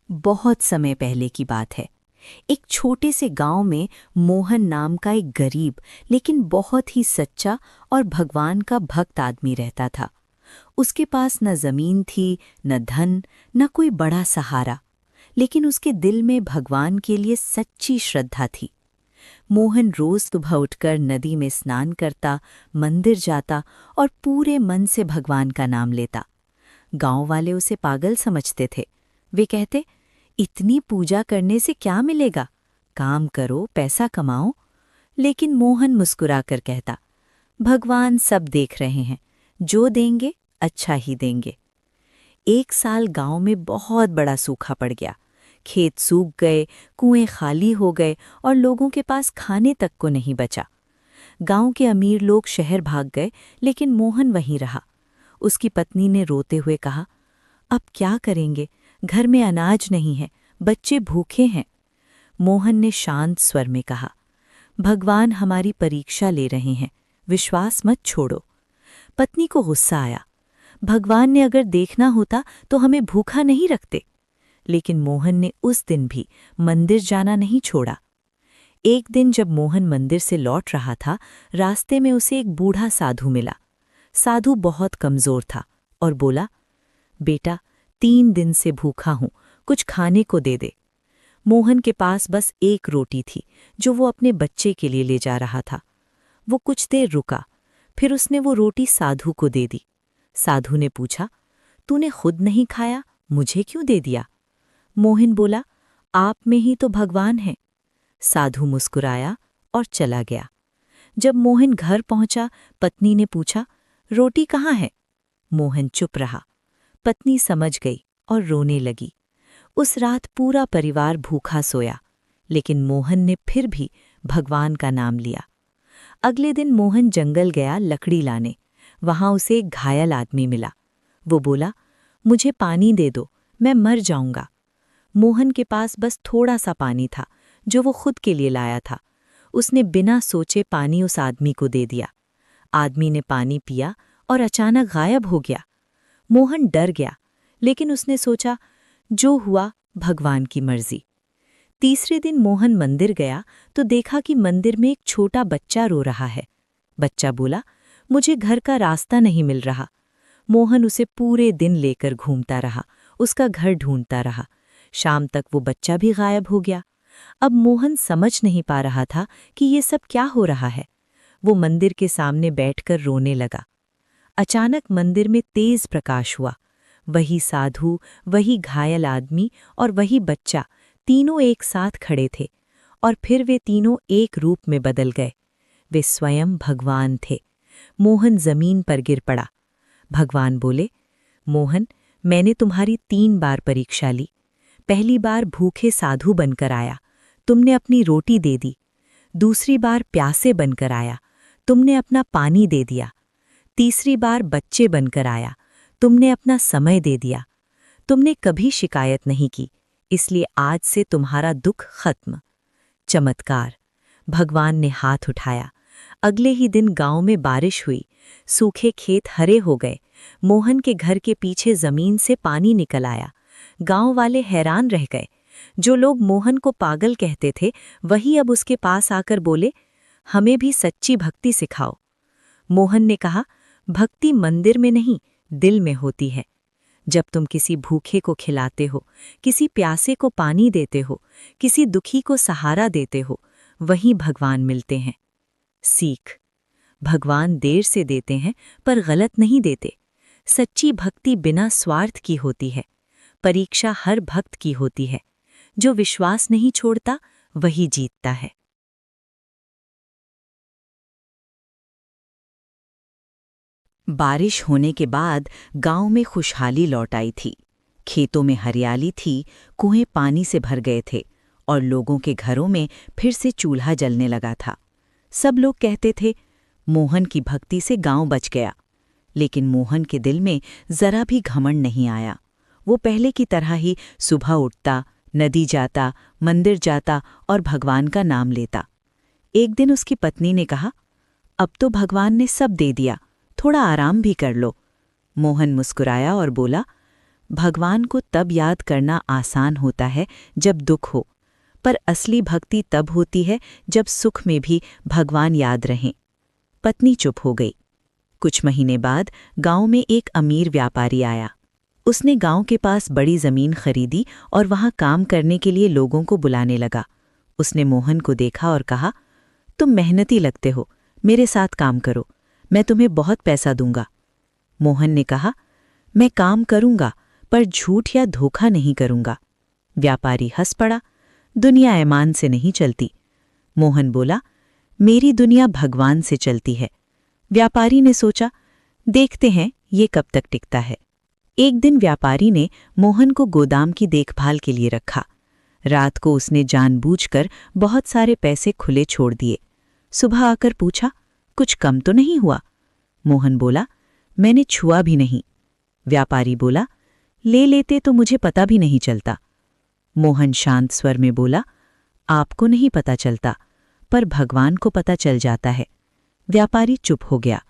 बहुत समय पहले की बात है। एक छोटे से गांव में मोहन नाम का एक गरीब लेकिन बहुत ही सच्चा और भगवान का भक्त आदमी रहता था। उसके पास न जमीन थी, न धन, न कोई बड़ा सहारा, लेकिन उसके दिल में भगवान के लिए सच्ची श्रद्धा थी। मोहन रोज सुबह उठकर नदी में स्नान करता, मंदिर जाता और पूरे मन से भगवान का नाम लेता। गांव वाले उसे पागल समझते थे। वे कहते, इतनी पूजा करने से क्या मिलेगा? काम करो, पैसा कमाओ। लेकिन मोहन मुस्कुराकर कहता, भगवान सब देख रहे हैं, जो देंगे अच्छा ही देंगे। एक साल गांव में बहुत बड़ा सूखा पड़ गया। खेत सूख गए, कुएं खाली हो गए और लोगों के पास खाने तक को नहीं बचा। गांव के अमीर लोग शहर भाग गए, लेकिन मोहन वहीं रहा। उसकी पत्नी ने रोते हुए कहा, अब क्या करेंगे? घर में अनाज नहीं है, बच्चे भूखे हैं। मोहन ने शांत स्वर में कहा, भगवान हमारी परीक्षा ले रहे हैं, विश्वास मत छोड़ो। पत्नी को गुस्सा आया। भगवान ने अगर देखना होता तो हमें भूखा नहीं रखते। लेकिन मोहन ने उस दिन भी मंदिर जाना नहीं छोड़ा। एक दिन जब मोहन मंदिर से लौट रहा था, रास्ते में उसे एक बूढ़ा साधु मिला। साधु बहुत कमजोर था और बोला, बेटा, 3 दिन से भूखा हूं, कुछ खाने को दे दे। मोहन के पास बस एक रोटी थी, जो वो अपने बच्चे के लिए ले जा रहा था। वो कुछ देर रुका, फिर उसने वो रोटी साधु को दे दी। साधु ने पूछा, तूने खुद नहीं खाया, मुझे क्यों दे दिया? मोहन बोला, आप में ही तो भगवान है। साधु मुस्कुराया और चला गया। जब मोहन घर पहुंचा, पत्नी ने पूछा, रोटी कहाँ है? मोहन चुप रहा। पत्नी समझ गई और रोने लगी। उस रात पूरा परिवार भूखा सोया, लेकिन मोहन ने फिर भी भगवान का नाम लिया। अगले दिन मोहन जंगल गया लकड़ी लाने। वहां उसे एक घायल आदमी मिला। वो बोला, मुझे पानी दे दो, मैं मर जाऊंगा। मोहन के पास बस थोड़ा सा पानी था, जो वो खुद के लिए लाया था। उसने बिना सोचे पानी उस आदमी को दे दिया। आदमी ने पानी पिया और अचानक गायब हो गया। मोहन डर गया, लेकिन उसने सोचा, जो हुआ भगवान की मर्जी। तीसरे दिन मोहन मंदिर गया तो देखा कि मंदिर में एक छोटा बच्चा रो रहा है। बच्चा बोला, मुझे घर का रास्ता नहीं मिल रहा। मोहन उसे पूरे दिन लेकर घूमता रहा, उसका घर ढूंढता रहा। शाम तक वो बच्चा भी गायब हो गया। अब मोहन समझ नहीं पा रहा था कि ये सब क्या हो रहा है। वो मंदिर के सामने बैठकर रोने लगा। अचानक मंदिर में तेज प्रकाश हुआ। वही साधु, वही घायल आदमी और वही बच्चा, तीनों एक साथ खड़े थे। और फिर वे तीनों एक रूप में बदल गए। वे स्वयं भगवान थे। मोहन जमीन पर गिर पड़ा। भगवान बोले, मोहन, मैंने तुम्हारी 3 बार परीक्षा ली। पहली बार भूखे साधु बनकर आया, तुमने अपनी रोटी दे दी। दूसरी बार प्यासे बनकर आया, तुमने अपना पानी दे दिया। तीसरी बार बच्चे बनकर आया, तुमने अपना समय दे दिया। तुमने कभी शिकायत नहीं की, इसलिए आज से तुम्हारा दुख खत्म। चमत्कार। भगवान ने हाथ उठाया। अगले ही दिन गांव में बारिश हुई। सूखे खेत हरे हो गए। मोहन के घर के पीछे जमीन से पानी निकल आया। गांव वाले हैरान रह गए। जो लोग मोहन को पागल कहते थे, वही अब उसके पास आकर बोले, हमें भी सच्ची भक्ति सिखाओ। मोहन ने कहा, भक्ति मंदिर में नहीं, दिल में होती है। जब तुम किसी भूखे को खिलाते हो, किसी प्यासे को पानी देते हो, किसी दुखी को सहारा देते हो, वहीं भगवान मिलते हैं। सीख। भगवान देर से देते हैं, पर गलत नहीं देते। सच्ची भक्ति बिना स्वार्थ की होती है। परीक्षा हर भक्त की होती है। जो विश्वास नहीं छोड़ता, वही जीतता है। बारिश होने के बाद गांव में खुशहाली लौट आई थी। खेतों में हरियाली थी, कुएं पानी से भर गए थे और लोगों के घरों में फिर से चूल्हा जलने लगा था। सब लोग कहते थे, मोहन की भक्ति से गांव बच गया। लेकिन मोहन के दिल में जरा भी घमंड नहीं आया। वो पहले की तरह ही सुबह उठता, नदी जाता, मंदिर जाता और भगवान का नाम लेता। एक दिन उसकी पत्नी ने कहा, अब तो भगवान ने सब दे दिया, थोड़ा आराम भी कर लो। मोहन मुस्कुराया और बोला, भगवान को तब याद करना आसान होता है जब दुख हो, पर असली भक्ति तब होती है जब सुख में भी भगवान याद रहें। पत्नी चुप हो गई। कुछ महीने बाद गांव में एक अमीर व्यापारी आया। उसने गांव के पास बड़ी जमीन खरीदी और वहां काम करने के लिए लोगों को बुलाने लगा। उसने मोहन को देखा और कहा, तुम मेहनती लगते हो, मेरे साथ काम करो, मैं तुम्हें बहुत पैसा दूंगा। मोहन ने कहा, मैं काम करूंगा, पर झूठ या धोखा नहीं करूंगा। व्यापारी हंस पड़ा, दुनिया ईमान से नहीं चलती। मोहन बोला, मेरी दुनिया भगवान से चलती है। व्यापारी ने सोचा, देखते हैं ये कब तक टिकता है। एक दिन व्यापारी ने मोहन को गोदाम की देखभाल के लिए रखा। रात को उसने जानबूझकर बहुत सारे पैसे खुले छोड़ दिए। सुबह आकर पूछा, कुछ कम तो नहीं हुआ? मोहन बोला, मैंने छुआ भी नहीं। व्यापारी बोला, ले लेते तो मुझे पता भी नहीं चलता। मोहन शांत स्वर में बोला, आपको नहीं पता चलता, पर भगवान को पता चल जाता है। व्यापारी चुप हो गया।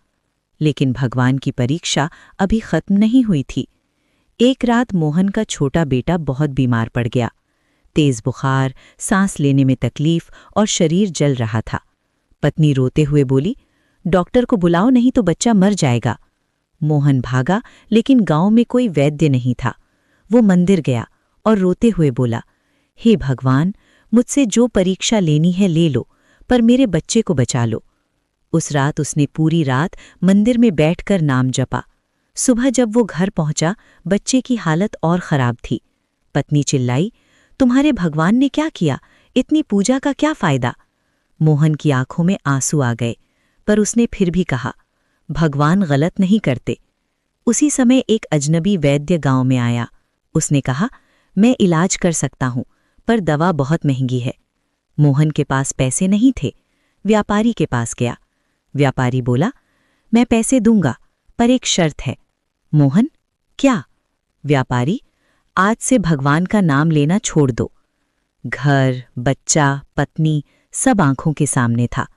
लेकिन भगवान की परीक्षा अभी खत्म नहीं हुई थी। एक रात मोहन का छोटा बेटा बहुत बीमार पड़ गया। तेज बुखार, सांस लेने में तकलीफ और शरीर जल रहा था। पत्नी रोते हुए बोली, डॉक्टर को बुलाओ, नहीं तो बच्चा मर जाएगा। मोहन भागा, लेकिन गांव में कोई वैद्य नहीं था। वो मंदिर गया और रोते हुए बोला, हे भगवान, मुझसे जो परीक्षा लेनी है ले लो, पर मेरे बच्चे को बचा लो। उस रात उसने पूरी रात मंदिर में बैठकर नाम जपा। सुबह जब वो घर पहुंचा, बच्चे की हालत और खराब थी। पत्नी चिल्लाई, तुम्हारे भगवान ने क्या किया? इतनी पूजा का क्या फायदा? मोहन की आंखों में आंसू आ गए, पर उसने फिर भी कहा, भगवान गलत नहीं करते। उसी समय एक अजनबी वैद्य गांव में आया। उसने कहा, मैं इलाज कर सकता हूं, पर दवा बहुत महंगी है। मोहन के पास पैसे नहीं थे। व्यापारी के पास गया। व्यापारी बोला, मैं पैसे दूंगा, पर एक शर्त है। मोहन, क्या? व्यापारी, आज से भगवान का नाम लेना छोड़ दो। घर, बच्चा, पत्नी सब आंखों के सामने था।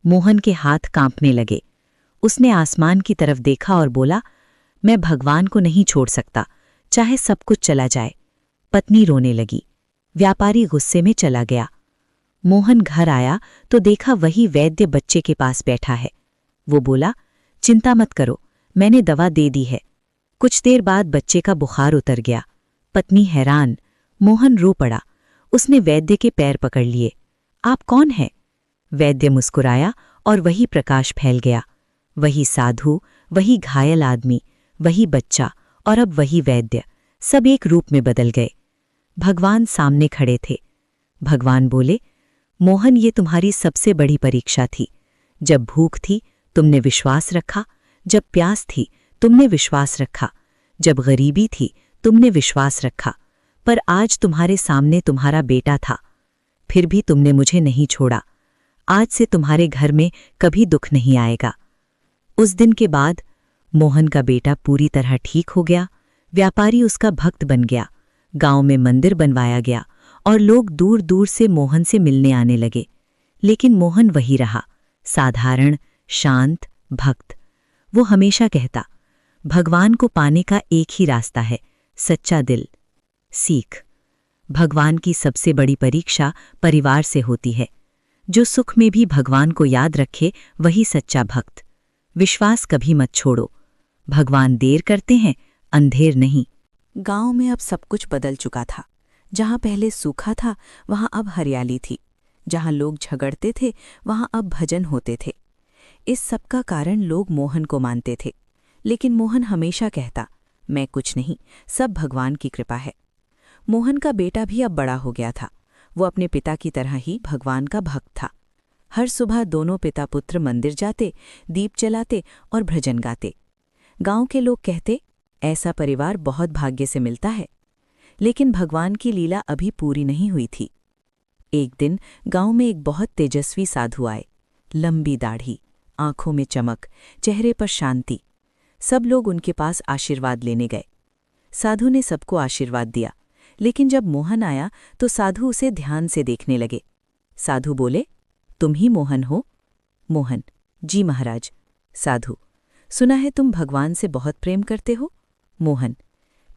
मोहन के हाथ कांपने लगे। उसने आसमान की तरफ देखा और बोला, मैं भगवान को नहीं छोड़ सकता, चाहे सब कुछ चला जाए। पत्नी रोने लगी। व्यापारी गुस्से में चला गया। मोहन घर आया तो देखा वही वैद्य बच्चे के पास बैठा है। वो बोला, चिंता मत करो, मैंने दवा दे दी है। कुछ देर बाद बच्चे का बुखार उतर गया। पत्नी हैरान। मोहन रो पड़ा। उसने वैद्य के पैर पकड़ लिए। आप कौन हैं? वैद्य मुस्कुराया और वही प्रकाश फैल गया। वही साधु, वही घायल आदमी, वही बच्चा और अब वही वैद्य, सब एक रूप में बदल गए। भगवान सामने खड़े थे। भगवान बोले, मोहन, ये तुम्हारी सबसे बड़ी परीक्षा थी। जब भूख थी तुमने विश्वास रखा, जब प्यास थी तुमने विश्वास रखा, जब गरीबी थी तुमने विश्वास रखा, पर आज तुम्हारे सामने तुम्हारा बेटा था, फिर भी तुमने मुझे नहीं छोड़ा। आज से तुम्हारे घर में कभी दुख नहीं आएगा। उस दिन के बाद मोहन का बेटा पूरी तरह ठीक हो गया। व्यापारी उसका भक्त बन गया। गांव में मंदिर बनवाया गया और लोग दूर दूर से मोहन से मिलने आने लगे। लेकिन मोहन वही रहा, साधारण, शांत, भक्त। वो हमेशा कहता, भगवान को पाने का एक ही रास्ता है, सच्चा दिल। सीख, भगवान की सबसे बड़ी परीक्षा परिवार से होती है। जो सुख में भी भगवान को याद रखे वही सच्चा भक्त। विश्वास कभी मत छोड़ो। भगवान देर करते हैं, अंधेर नहीं। गांव में अब सब कुछ बदल चुका था। जहां पहले सूखा था वहां अब हरियाली थी। जहां लोग झगड़ते थे वहां अब भजन होते थे। इस सब का कारण लोग मोहन को मानते थे। लेकिन मोहन हमेशा कहता, मैं कुछ नहीं, सब भगवान की कृपा है। मोहन का बेटा भी अब बड़ा हो गया था। वो अपने पिता की तरह ही भगवान का भक्त था। हर सुबह दोनों पिता पुत्र मंदिर जाते, दीप जलाते और भजन गाते। गांव के लोग कहते, ऐसा परिवार बहुत भाग्य से मिलता है। लेकिन भगवान की लीला अभी पूरी नहीं हुई थी। एक दिन गांव में एक बहुत तेजस्वी साधु आए। लंबी दाढ़ी, आंखों में चमक, चेहरे पर शांति। सब लोग उनके पास आशीर्वाद लेने गए। साधु ने सबको आशीर्वाद दिया, लेकिन जब मोहन आया तो साधु उसे ध्यान से देखने लगे। साधु बोले, तुम ही मोहन हो? मोहन, जी महाराज। साधु, सुना है तुम भगवान से बहुत प्रेम करते हो? मोहन,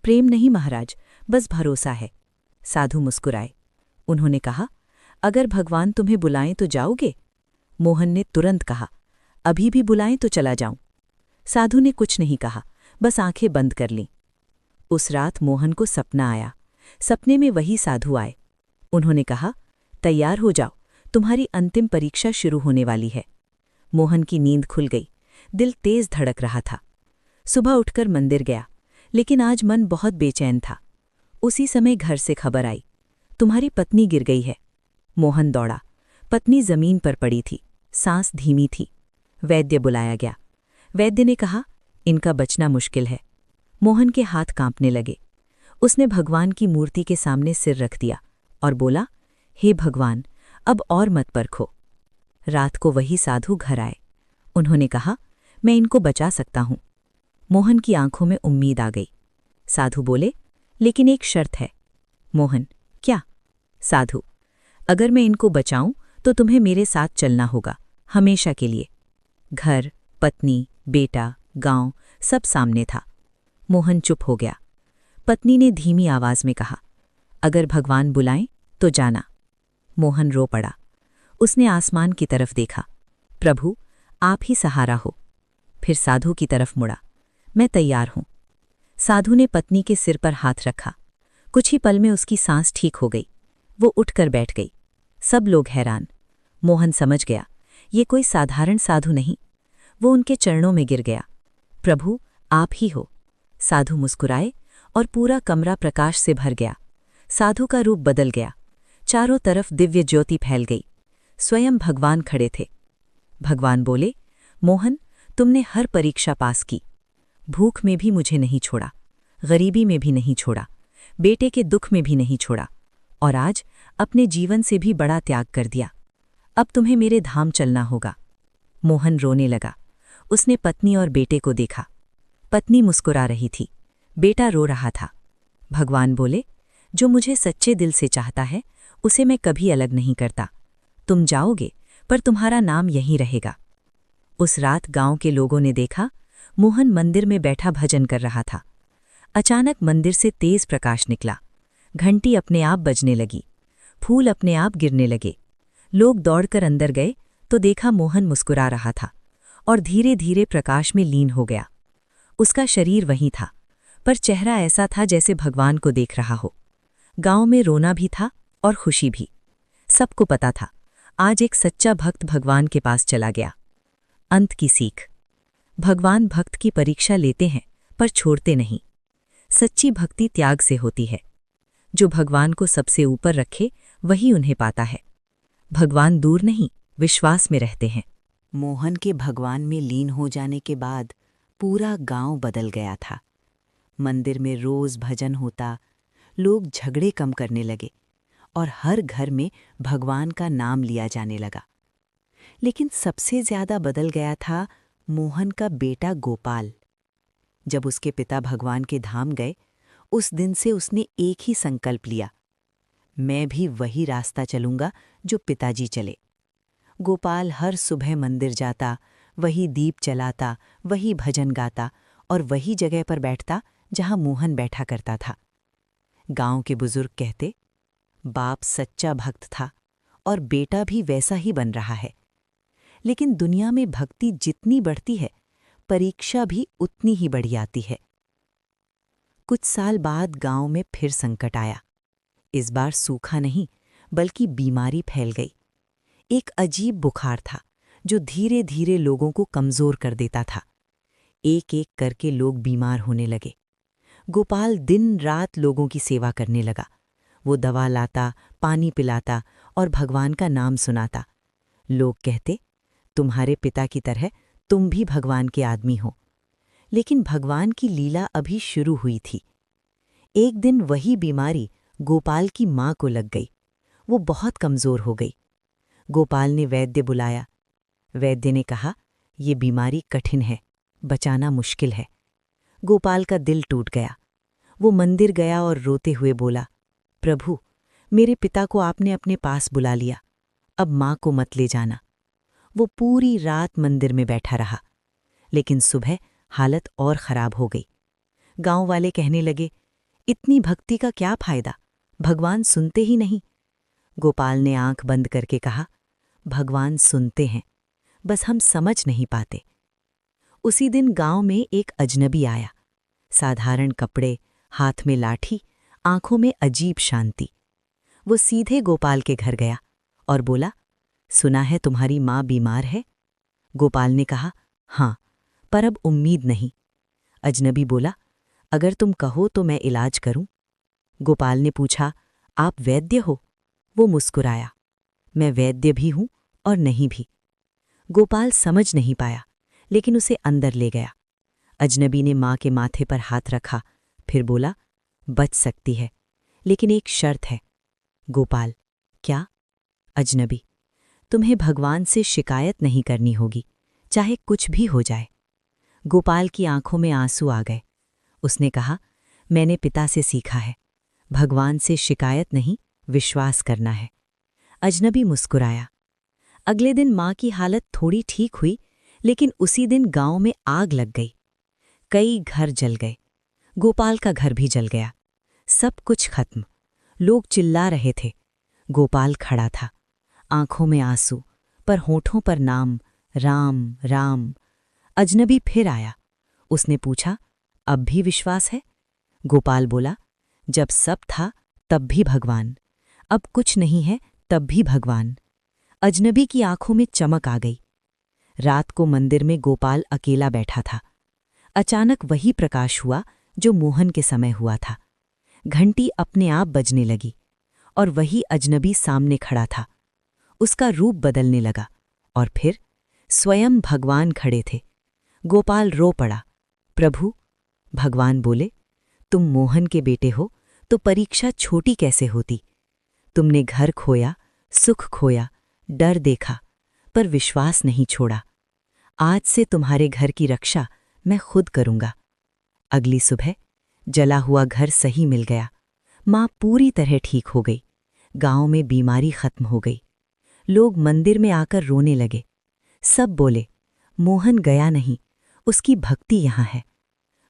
प्रेम नहीं महाराज, बस भरोसा है। साधु मुस्कुराए। उन्होंने कहा, अगर भगवान तुम्हें बुलाएं तो जाओगे? मोहन ने तुरंत कहा, अभी भी बुलाएं तो चला जाऊं। साधु ने कुछ नहीं कहा, बस आंखें बंद कर लीं। उस रात मोहन को सपना आया। सपने में वही साधु आए। उन्होंने कहा, तैयार हो जाओ, तुम्हारी अंतिम परीक्षा शुरू होने वाली है। मोहन की नींद खुल गई। दिल तेज धड़क रहा था। सुबह उठकर मंदिर गया, लेकिन आज मन बहुत बेचैन था। उसी समय घर से खबर आई, तुम्हारी पत्नी गिर गई है। मोहन दौड़ा। पत्नी जमीन पर पड़ी थी, सांस धीमी थी। वैद्य बुलाया गया। वैद्य ने कहा, इनका बचना मुश्किल है। मोहन के हाथ कांपने लगे। उसने भगवान की मूर्ति के सामने सिर रख दिया और बोला, हे भगवान, अब और मत परखो। रात को वही साधु घर आए। उन्होंने कहा, मैं इनको बचा सकता हूं। मोहन की आंखों में उम्मीद आ गई। साधु बोले, लेकिन एक शर्त है। मोहन, क्या? साधु, अगर मैं इनको बचाऊं तो तुम्हें मेरे साथ चलना होगा, हमेशा के लिए। घर, पत्नी, बेटा, गांव सब सामने था। मोहन चुप हो गया। पत्नी ने धीमी आवाज में कहा, अगर भगवान बुलाएं तो जाना। मोहन रो पड़ा। उसने आसमान की तरफ देखा। प्रभु, आप ही सहारा हो। फिर साधु की तरफ मुड़ा। मैं तैयार हूं। साधु ने पत्नी के सिर पर हाथ रखा। कुछ ही पल में उसकी सांस ठीक हो गई। वो उठकर बैठ गई। सब लोग हैरान। मोहन समझ गया, ये कोई साधारण साधु नहीं। वो उनके चरणों में गिर गया। प्रभु, आप ही हो। साधु मुस्कुराए और पूरा कमरा प्रकाश से भर गया। साधु का रूप बदल गया। चारों तरफ दिव्य ज्योति फैल गई। स्वयं भगवान खड़े थे। भगवान बोले, मोहन, तुमने हर परीक्षा पास की। भूख में भी मुझे नहीं छोड़ा, गरीबी में भी नहीं छोड़ा, बेटे के दुख में भी नहीं छोड़ा, और आज अपने जीवन से भी बड़ा त्याग कर दिया। अब तुम्हें मेरे धाम चलना होगा। मोहन रोने लगा। उसने पत्नी और बेटे को देखा। पत्नी मुस्कुरा रही थी, बेटा रो रहा था। भगवान बोले, जो मुझे सच्चे दिल से चाहता है उसे मैं कभी अलग नहीं करता। तुम जाओगे, पर तुम्हारा नाम यहीं रहेगा। उस रात गांव के लोगों ने देखा, मोहन मंदिर में बैठा भजन कर रहा था। अचानक मंदिर से तेज प्रकाश निकला। घंटी अपने आप बजने लगी। फूल अपने आप गिरने लगे। लोग दौड़कर अंदर गए तो देखा मोहन मुस्कुरा रहा था और धीरे धीरे प्रकाश में लीन हो गया। उसका शरीर वहीं था, पर चेहरा ऐसा था जैसे भगवान को देख रहा हो। गांव में रोना भी था और खुशी भी। सबको पता था, आज एक सच्चा भक्त भगवान के पास चला गया। अंत की सीख। भगवान भक्त की परीक्षा लेते हैं, पर छोड़ते नहीं। सच्ची भक्ति त्याग से होती है। जो भगवान को सबसे ऊपर रखे वही उन्हें पाता है। भगवान दूर नहीं, विश्वास में रहते हैं। मोहन के भगवान में लीन हो जाने के बाद पूरा गांव बदल गया था। मंदिर में रोज भजन होता, लोग झगड़े कम करने लगे और हर घर में भगवान का नाम लिया जाने लगा। लेकिन सबसे ज्यादा बदल गया था मोहन का बेटा गोपाल। जब उसके पिता भगवान के धाम गए, उस दिन से उसने एक ही संकल्प लिया, मैं भी वही रास्ता चलूंगा जो पिताजी चले। गोपाल हर सुबह मंदिर जाता, वही दीप जलाता, वही भजन गाता और वही जगह पर बैठता जहां मोहन बैठा करता था। गांव के बुजुर्ग कहते, बाप सच्चा भक्त था और बेटा भी वैसा ही बन रहा है। लेकिन दुनिया में भक्ति जितनी बढ़ती है, परीक्षा भी उतनी ही बढ़ जाती है। कुछ साल बाद गांव में फिर संकट आया। इस बार सूखा नहीं, बल्कि बीमारी फैल गई। एक अजीब बुखार था जो धीरे धीरे लोगों को कमजोर कर देता था। एक एक करके लोग बीमार होने लगे। गोपाल दिन रात लोगों की सेवा करने लगा। वो दवा लाता, पानी पिलाता और भगवान का नाम सुनाता। लोग कहते, तुम्हारे पिता की तरह तुम भी भगवान के आदमी हो। लेकिन भगवान की लीला अभी शुरू हुई थी। एक दिन वही बीमारी गोपाल की मां को लग गई। वो बहुत कमजोर हो गई। गोपाल ने वैद्य बुलाया। वैद्य ने कहा, ये बीमारी कठिन है, बचाना मुश्किल है। गोपाल का दिल टूट गया। वो मंदिर गया और रोते हुए बोला, प्रभु, मेरे पिता को आपने अपने पास बुला लिया, अब मां को मत ले जाना। वो पूरी रात मंदिर में बैठा रहा। लेकिन सुबह हालत और खराब हो गई। गांव वाले कहने लगे, इतनी भक्ति का क्या फायदा, भगवान सुनते ही नहीं। गोपाल ने आंख बंद करके कहा, भगवान सुनते हैं, बस हम समझ नहीं पाते। उसी दिन गांव में एक अजनबी आया। साधारण कपड़े, हाथ में लाठी, आंखों में अजीब शांति। वो सीधे गोपाल के घर गया और बोला, सुना है तुम्हारी माँ बीमार है? गोपाल ने कहा, हाँ, पर अब उम्मीद नहीं। अजनबी बोला, अगर तुम कहो तो मैं इलाज करूं। गोपाल ने पूछा, आप वैद्य हो? वो मुस्कुराया, मैं वैद्य भी हूं और नहीं भी। गोपाल समझ नहीं पाया, लेकिन उसे अंदर ले गया। अजनबी ने माँ के माथे पर हाथ रखा, फिर बोला, बच सकती है, लेकिन एक शर्त है। गोपाल, क्या? अजनबी, तुम्हें भगवान से शिकायत नहीं करनी होगी, चाहे कुछ भी हो जाए। गोपाल की आंखों में आंसू आ गए। उसने कहा, मैंने पिता से सीखा है, भगवान से शिकायत नहीं, विश्वास करना है। अजनबी मुस्कुराया। अगले दिन माँ की हालत थोड़ी ठीक हुई, लेकिन उसी दिन गांव में आग लग गई। कई घर जल गए। गोपाल का घर भी जल गया। सब कुछ खत्म। लोग चिल्ला रहे थे। गोपाल खड़ा था, आंखों में आंसू, पर होठों पर नाम, राम राम। अजनबी फिर आया। उसने पूछा, अब भी विश्वास है? गोपाल बोला, जब सब था तब भी भगवान, अब कुछ नहीं है तब भी भगवान। अजनबी की आंखों में चमक आ गई। रात को मंदिर में गोपाल अकेला बैठा था। अचानक वही प्रकाश हुआ जो मोहन के समय हुआ था। घंटी अपने आप बजने लगी और वही अजनबी सामने खड़ा था। उसका रूप बदलने लगा और फिर स्वयं भगवान खड़े थे। गोपाल रो पड़ा, प्रभु। भगवान बोले, तुम मोहन के बेटे हो तो परीक्षा छोटी कैसे होती? तुमने घर खोया, सुख खोया, डर देखा, पर विश्वास नहीं छोड़ा। आज से तुम्हारे घर की रक्षा मैं खुद करूंगा। अगली सुबह जला हुआ घर सही मिल गया। माँ पूरी तरह ठीक हो गई। गांव में बीमारी खत्म हो गई। लोग मंदिर में आकर रोने लगे। सब बोले, मोहन गया नहीं, उसकी भक्ति यहाँ है।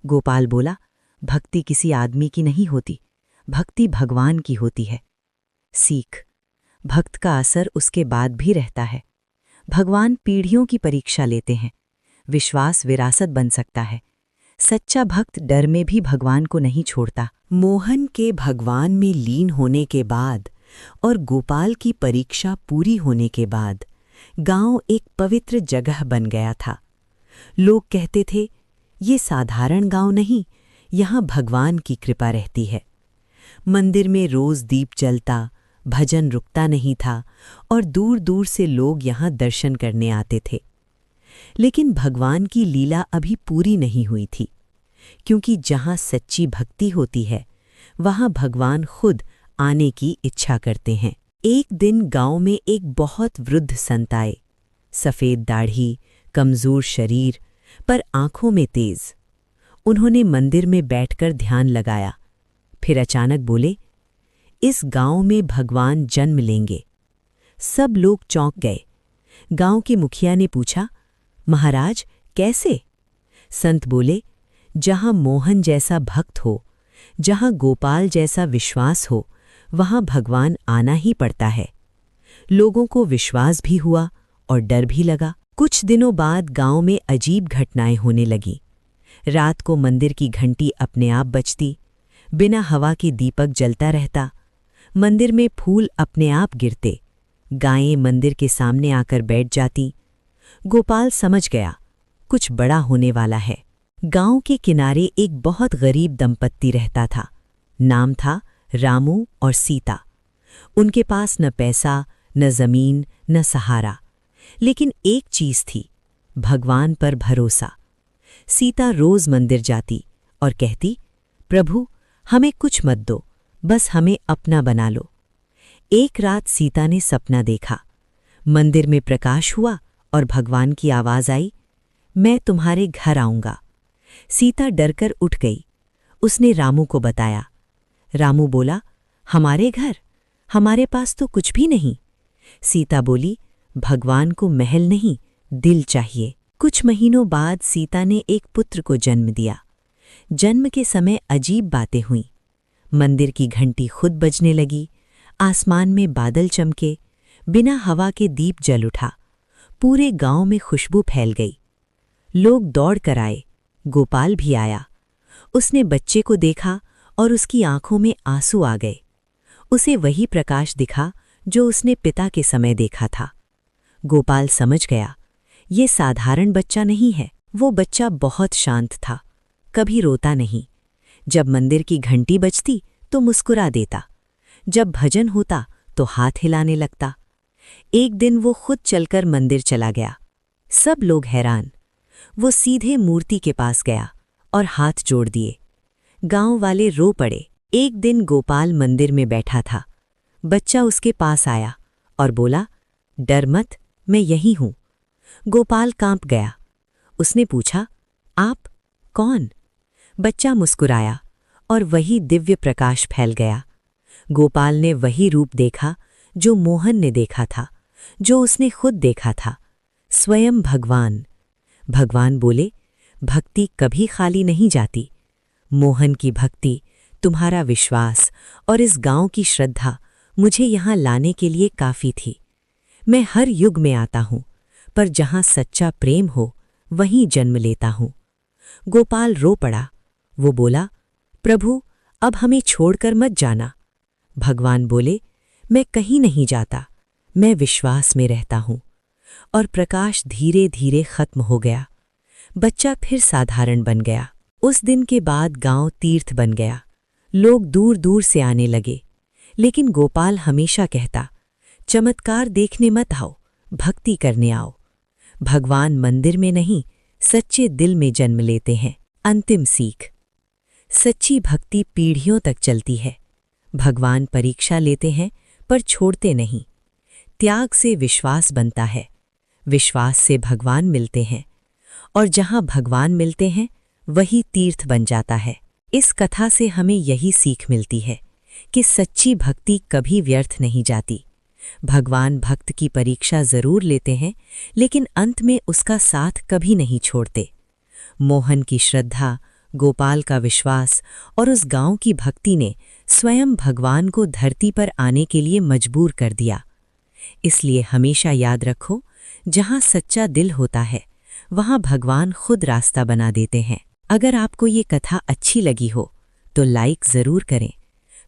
गोपाल बोला, भक्ति किसी आदमी की नहीं होती, भक्ति भगवान की होती है। सीख, भक्त का असर उसके बाद भी रहता है। भगवान पीढ़ियों की परीक्षा लेते हैं। विश्वास विरासत बन सकता है। सच्चा भक्त डर में भी भगवान को नहीं छोड़ता। मोहन के भगवान में लीन होने के बाद और गोपाल की परीक्षा पूरी होने के बाद गांव एक पवित्र जगह बन गया था। लोग कहते थे, ये साधारण गांव नहीं, यहाँ भगवान की कृपा रहती है। मंदिर में रोज दीप जलता, भजन रुकता नहीं था और दूर दूर से लोग यहाँ दर्शन करने आते थे। लेकिन भगवान की लीला अभी पूरी नहीं हुई थी, क्योंकि जहाँ सच्ची भक्ति होती है वहाँ भगवान खुद आने की इच्छा करते हैं। एक दिन गांव में एक बहुत वृद्ध संत आए। सफ़ेद दाढ़ी, कमज़ोर शरीर, पर आंखों में तेज। उन्होंने मंदिर में बैठकर ध्यान लगाया। फिर अचानक बोले, इस गांव में भगवान जन्म लेंगे। सब लोग चौंक गए। गांव के मुखिया ने पूछा, महाराज कैसे? संत बोले, जहां मोहन जैसा भक्त हो, जहां गोपाल जैसा विश्वास हो, वहां भगवान आना ही पड़ता है। लोगों को विश्वास भी हुआ और डर भी लगा। कुछ दिनों बाद गांव में अजीब घटनाएं होने लगीं। रात को मंदिर की घंटी अपने आप बजती, बिना हवा के दीपक जलता रहता, मंदिर में फूल अपने आप गिरते, गायें मंदिर के सामने आकर बैठ जाती। गोपाल समझ गया, कुछ बड़ा होने वाला है। गांव के किनारे एक बहुत गरीब दंपत्ति रहता था। नाम था रामू और सीता। उनके पास न पैसा, न जमीन, न सहारा, लेकिन एक चीज थी, भगवान पर भरोसा। सीता रोज मंदिर जाती और कहती, प्रभु हमें कुछ मत दो, बस हमें अपना बना लो। एक रात सीता ने सपना देखा। मंदिर में प्रकाश हुआ और भगवान की आवाज आई, मैं तुम्हारे घर आऊंगा। सीता डरकर उठ गई। उसने रामू को बताया। रामू बोला, हमारे घर? हमारे पास तो कुछ भी नहीं। सीता बोली, भगवान को महल नहीं, दिल चाहिए। कुछ महीनों बाद सीता ने एक पुत्र को जन्म दिया। जन्म के समय अजीब बातें हुईं। मंदिर की घंटी खुद बजने लगी, आसमान में बादल चमके, बिना हवा के दीप जल उठा, पूरे गांव में खुशबू फैल गई। लोग दौड़ कर आए, गोपाल भी आया। उसने बच्चे को देखा और उसकी आंखों में आंसू आ गए। उसे वही प्रकाश दिखा जो उसने पिता के समय देखा था। गोपाल समझ गया, ये साधारण बच्चा नहीं है। वो बच्चा बहुत शांत था, कभी रोता नहीं। जब मंदिर की घंटी बजती तो मुस्कुरा देता, जब भजन होता तो हाथ हिलाने लगता। एक दिन वो खुद चलकर मंदिर चला गया। सब लोग हैरान। वो सीधे मूर्ति के पास गया और हाथ जोड़ दिए। गांव वाले रो पड़े। एक दिन गोपाल मंदिर में बैठा था। बच्चा उसके पास आया और बोला, डर मत, मैं यही हूं। गोपाल कांप गया। उसने पूछा, आप कौन? बच्चा मुस्कुराया और वही दिव्य प्रकाश फैल गया। गोपाल ने वही रूप देखा जो मोहन ने देखा था, जो उसने खुद देखा था, स्वयं भगवान। भगवान बोले, भक्ति कभी खाली नहीं जाती। मोहन की भक्ति, तुम्हारा विश्वास और इस गांव की श्रद्धा मुझे यहां लाने के लिए काफी थी। मैं हर युग में आता हूं, पर जहां सच्चा प्रेम हो वहीं जन्म लेता हूं। गोपाल रो पड़ा। वो बोला, प्रभु, अब हमें छोड़कर मत जाना। भगवान बोले, मैं कहीं नहीं जाता, मैं विश्वास में रहता हूं। और प्रकाश धीरे धीरे खत्म हो गया। बच्चा फिर साधारण बन गया। उस दिन के बाद गांव तीर्थ बन गया। लोग दूर दूर से आने लगे। लेकिन गोपाल हमेशा कहता, चमत्कार देखने मत आओ, भक्ति करने आओ। भगवान मंदिर में नहीं, सच्चे दिल में जन्म लेते हैं। अंतिम सीख, सच्ची भक्ति पीढ़ियों तक चलती है। भगवान परीक्षा लेते हैं पर छोड़ते नहीं। त्याग से विश्वास बनता है, विश्वास से भगवान मिलते हैं, और जहां भगवान मिलते हैं वही तीर्थ बन जाता है। इस कथा से हमें यही सीख मिलती है कि सच्ची भक्ति कभी व्यर्थ नहीं जाती। भगवान भक्त की परीक्षा जरूर लेते हैं, लेकिन अंत में उसका साथ कभी नहीं छोड़ते। मोहन की श्रद्धा, गोपाल का विश्वास और उस गांव की भक्ति ने स्वयं भगवान को धरती पर आने के लिए मजबूर कर दिया। इसलिए हमेशा याद रखो, जहां सच्चा दिल होता है वहां भगवान खुद रास्ता बना देते हैं। अगर आपको ये कथा अच्छी लगी हो तो लाइक ज़रूर करें।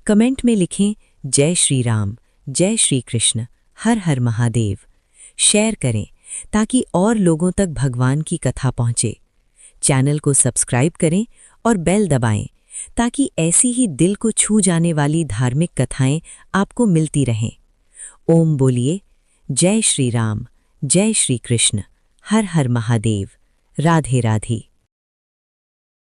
कमेंट में लिखें, जय श्री राम, जय श्री कृष्ण, हर हर महादेव। शेयर करें ताकि और लोगों तक भगवान की कथा पहुंचे। चैनल को सब्सक्राइब करें और बेल दबाएं ताकि ऐसी ही दिल को छू जाने वाली धार्मिक कथाएं आपको मिलती रहें। ओम बोलिए, जय श्री राम, जय श्री कृष्ण, हर हर महादेव। राधे राधे।